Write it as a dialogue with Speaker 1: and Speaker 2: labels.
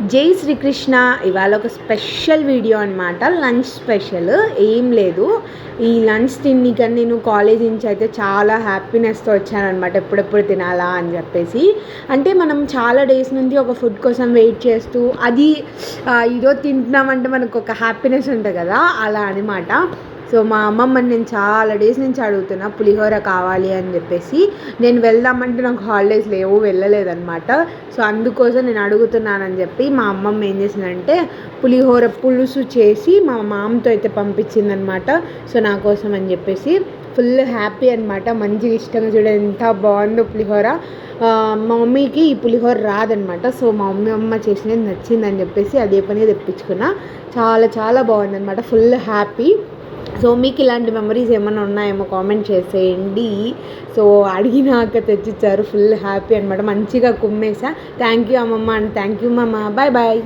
Speaker 1: జై శ్రీకృష్ణ. ఇవాళ ఒక స్పెషల్ వీడియో అనమాట, లంచ్ స్పెషల్. ఏం లేదు, ఈ లంచ్ తినడానికి నేను కాలేజ్ నుంచి అయితే చాలా హ్యాపీనెస్తో వచ్చానమాట, ఎప్పుడెప్పుడు తినాలా అని చెప్పేసి. అంటే మనం చాలా డేస్ నుంచి ఒక ఫుడ్ కోసం వెయిట్ చేస్తూ అది ఈరోజు తింటున్నామంటే మనకు ఒక హ్యాపీనెస్ ఉంటుంది కదా, అలా అనమాట. సో మా అమ్మమ్మని నేను చాలా డేస్ నుంచి అడుగుతున్నా పులిహోర కావాలి అని చెప్పేసి. నేను వెళ్దామంటే నాకు హాలిడేస్ లేవు, వెళ్ళలేదన్నమాట. సో అందుకోసం నేను అడుగుతున్నానని చెప్పి మా అమ్మమ్మ ఏం చేసిందంటే పులిహోర పులుసు చేసి మా మామతో అయితే పంపించిందనమాట. సో నా కోసం అని చెప్పేసి ఫుల్ హ్యాపీ అనమాట. మంచిగా ఇష్టంగా చూడ ఎంత బాగుందో పులిహోర. మా మమ్మీకి ఈ పులిహోర రాదనమాట. సో మా అమ్మ చేసినది నచ్చిందని చెప్పేసి అదే పని తెప్పించుకున్నా. చాలా చాలా బాగుందనమాట, ఫుల్ హ్యాపీ. సో మీకు ఇలాంటి మెమరీస్ ఏమైనా ఉన్నాయేమో కామెంట్ చేసేయండి. సో అడిగినాక తెచ్చిచ్చారు, ఫుల్ హ్యాపీ అనమాట. మంచిగా కుమ్మేసా. థ్యాంక్ యూ అమ్మమ్మ అండ్ థ్యాంక్ యూ మామ. Bye bye.